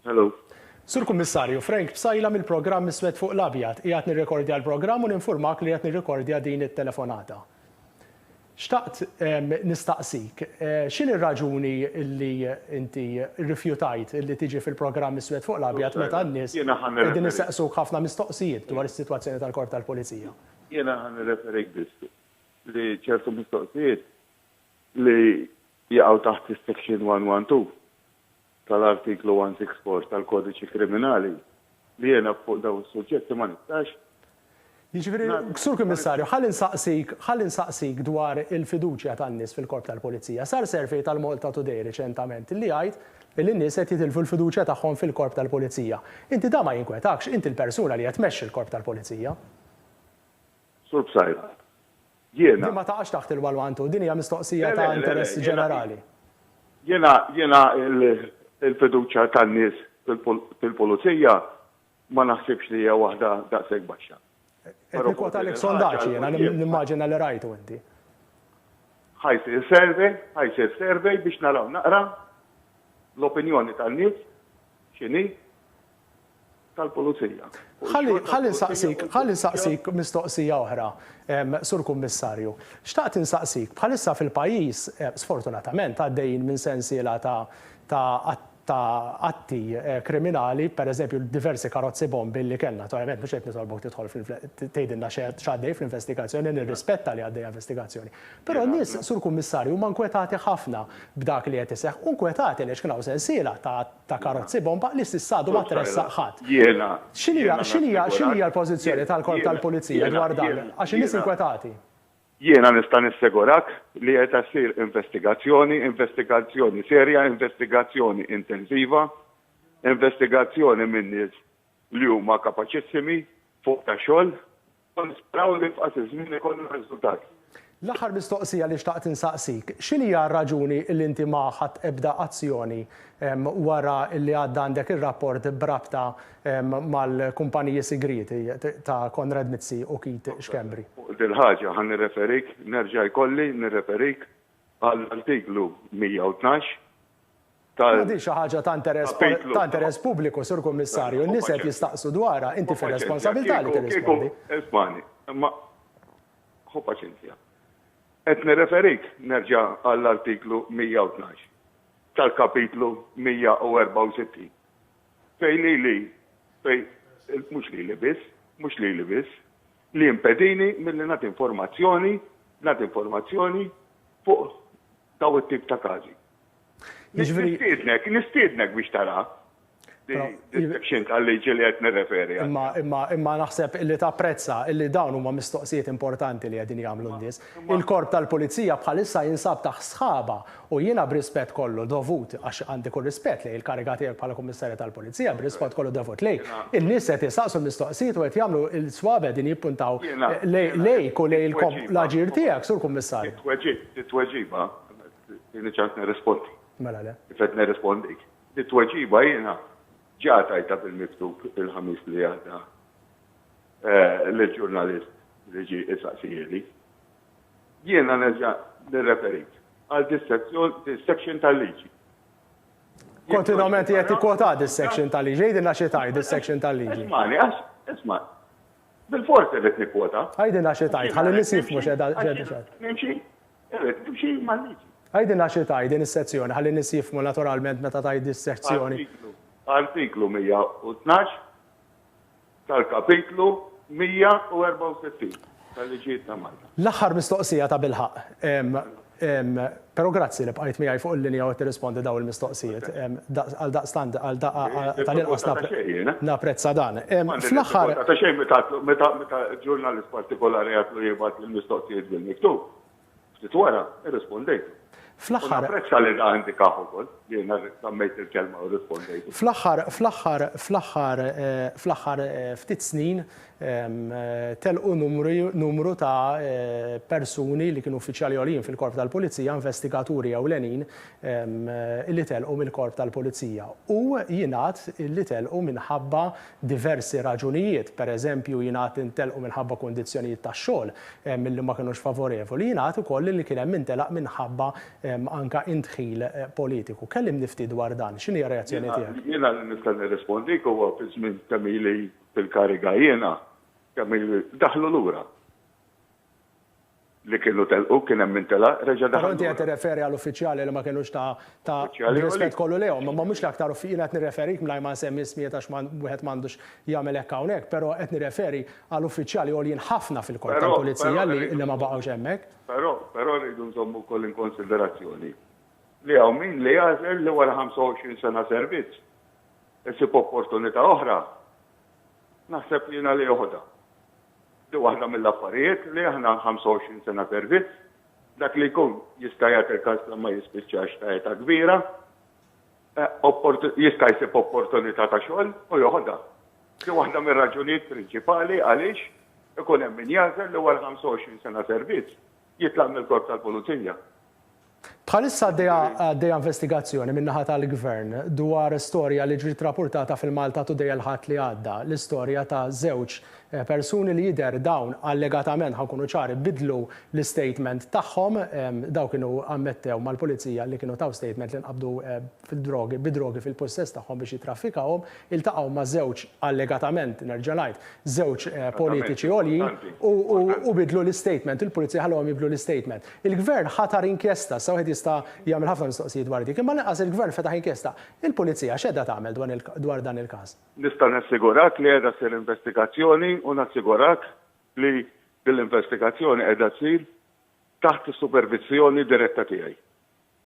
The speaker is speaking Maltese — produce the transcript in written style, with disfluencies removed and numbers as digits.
Hello. Sur Kummissarju, Frank Bsajla mill-programm Iswed fuq l-abjad. Qiegħed nirrekordja l-programm u ninformak li qed nirrekordja din it-telefonata. Xtaqt nistaqsik, x'in ir-raġuni li inti rrifjutajt li tiġi fil-programm Iswed fuq l-abjad meta n-nies qegħdin isaqsuk ħafna mistoqsijiet dwar is-sitwazzjoni tal-Korp tal-Pulizija? Jiena ħan nirreferik biss li ċertu mistoqsijiet li jaqgħu taħt is-section 112 tal-artiklu 164 tal-Kodiċi Kriminali li jiena fuq dawn is-suġġetti ma nistax. Jiġifieri, Sur Kummissarju, ħalli nsaqsik dwar il-fiduċja tan-nies fil-Korp tal-Pulizija. Sar survey tal-Malta Today riċentament li jgħid li n-nies qed jitilfu l-fiduċja tagħhom fil-Korp tal-Pulizija. Inti da ma jinkwetakx, inti l-persuna li qed tmexxi l-Korp tal-Pulizija. Sur Bsajla, jiena. Ma taqax taħt il-walwantu, din hija mistoqsija ta' interess ġenerali. Jiena il-fiduċja tan-nies fil-Pulizija ma naħsibx li hija waħda daqshekk baxxa. Qed nikwotalek sondaġġ jiena nimmaġina li rajtu inti. Ħajsir survey biex naraw naqra l-opinjoni tan-nies x'inhi tal-Pulizija. Ħalli nsaqsik mistoqsija oħra, Sur Kummissarju. Xtaqt insaqsik, bħalissa fil-pajjiż sfortunatament għaddejjin minn sensiela ta' atti kriminali, per eżempju diversi karozzi bombi li kellna, ovvjament mhux qed nitolbok tidħol tgħidilna x'għaddej fl-investigazzjoni, nirrispetta li għaddej investigazzjoni. Però n-nies, Sur Kummissarju, huma nkwetati ħafna b'dak li qed iseħħ, u nkwetati li x'kien hawn sensiela ta' karozzi bomba li s'issadu ma tressaq ħadd. X'inhija l-pożizzjoni tal-Korp tal-Pulizija dwar dan? Għax in-nies inkwetati. Jiena nista' nissegurak li qed issir investigazzjoni serja, investigazzjoni intensiva, investigazzjoni minn nies li huma kapaċissimi fuq ta' xogħol, u nisperaw li f'qas iż-żmien ikollu riżultati. L-aħħar mistoqsija li xtaqt insaqsik, x'inhi r-raġuni li inti ma ħadd ebda azzjoni wara li għadda għandek ir-rapport brabta mal-kumpaniji sigriti ta' Konrad Mizzi u Kit Xkembri? Dil-ħaġa ħan nirreferik, nerġa' jkolli nirreferik għall-artiklu 112 Di xi ħaġa ta' interess pubbliku, Sur Kummissarju, n-nies qed jistaqsu dwarha, inti fir-responsabilità li tirrispondi. Ismani, imma ħu paċenzja. Qed nirreferik nerġa' għall-artiklu 112 tal-kapitlu 164. Mhux li biss, li impedini milli nagħti informazzjoni fuq daw it-tip ta' każi. Nistiednek biex tara section tal-liġi li qed nirreferi. Imma naħseb illi tapprezza illi dawn huma mistoqsijiet importanti li qegħdin jagħmlu n-nies. Il-Korp tal-Pulizija bħalissa jinsab taħt sħaba u jiena b'rispett kollu dovut għax għandi kull rispett lejn il-kariga tiegħek bħala Kummissarju tal-Pulizija, b'rispett kollu dovut lejn. In-nies qed jistaqsu l-mistoqsijiet u qed jagħmlu l-swab qegħdin jippuntaw lejk u lejn l-aġir tiegħek, Sur Kummissarju. It-tweġiba, jiena ċans nirrispondi. Mela le. Kif nirrispondik. It-tweġiba jiena ġatajta bil-miktub il-ħamis li għadda l-ġurnalist li ġi isaqsijeli. Jiena nerġa' nirreferik għal dis-section tal-liġi. Kontinuament qed tikkwota dis-section tal-liġi, jgħidilna xi tajt dis-section tal-liġi. Isma' bil-forsi qed nikkwota. Għajdilna xi tajt, ħalli nies jifhmu x'għedha. Nimxi mal-liġi. Għajdilna xi tajt din is-sezzjoni, ħalli nies jifhmu naturalment meta tajt dis-sezzjoni. Artiklu 112 tal-kapitlu 164 tal-liġijiet ta' Malta. L-aħħar mistoqsija ta' bilħaq. Però grazzi li bqajt miegħi fuq il-linja u tirrispondi daw il-mistoqsijiet. Għal daqstant tal-inqas napprezza dan. Fl-aħħar. Ta' xejn meta ġurnalist partikolari għatlu jibgħat il-mistoqsijiet bil-miktub. Ftit wara, irrispondejtu. Fl-aħħar. Napprezza li da għandi kaħu kol, jiena sammejt il-kelma u rispondejtu. Fl-aħħar ftit snin telqu numru ta' persuni li kienu uffiċjali għolin fil-Korp tal-Pulizija, investigaturi ewlenin li telqu mill-Korp tal-Pulizija. U jingħad li telqu minħabba diversi raġunijiet, pereżempju jingħad intelqu minħabba kondizzjonijiet tax-xogħol milli ma kinux favorevoli, jingħad ukoll li kien hemm intelaq minħabba anka intħil politiku. Kellim nifti dwar dan, x'inhi reazzjoni tiegħek? Jiena li nista' nirrispondik huwa fi żmien kemm ili fil-kariga jiena kemm daħlu lura. Li kienu telqu kien hemm min telaq reġa' daħlu. Però inti qed tirreferi għall-uffiċjali li ma kinux ta' rispett kollu lehom, ma mhux l-aktar jiena qed nirreferik mingħajr ma nsemmi ismijiet għax wieħed m'għandux jagħmel hekk hawnhekk, però qed nirreferi għall-uffiċjali għoljin ħafna fil-korp tal-pulizija li ma baqgħux hemmhekk. Però rridu nżommu wkoll in konsiderazzjoni li hawn min li jażel li wara 25 sena servizz isib opportunità oħra naħseb jiena li joħodha. Waħda mill-affarijiet li aħna 25 sena servizz, dak li jkun jista' jagħti il-każ ma jispiċċax ta' età kbira, jista' jsib opportunità ta' xogħol u joħodha. Di waħda mir-raġunijiet prinċipali għaliex ikun hemm min jażel li wara 25 sena servizz jitlaq mill-korp tal-pulizija. Bħalissa għaddejja investigazzjoni min-naħa tal-gvern dwar storja li ġiet rapportata fil-Malta Today l-ħadd li għadda, l-istorja ta' żewġ persuni li jidher dawn allegatament ħankunu ċari bidlu l-statement tagħhom, daw kienu ammettew mal-pulizija li kienu taw statement li nqabdu bidrogi fil-possess tagħhom biex jitraffikawhom, iltaqgħu ma' żewġ allegatament nerġa' ngħid, żewġ politiċi għoljin u bidlu l-statement, il-pulizija ħallhom jibdlu l-statement. Il-gvern ħatar inkjesta, sa wieħed jista' jagħmel ħafna mistoqsijiet dwar dik, imma lanqas il-gvern fetaħ inkjesta. Il-pulizija x'edha tagħmel dwar dan il-każ? Nista' nassigurak li qiegħda ssir investigazzjoni u nassigurak li l-investigazzjoni qiegħda ssir taħt is-supervizjoni diretta tiegħi.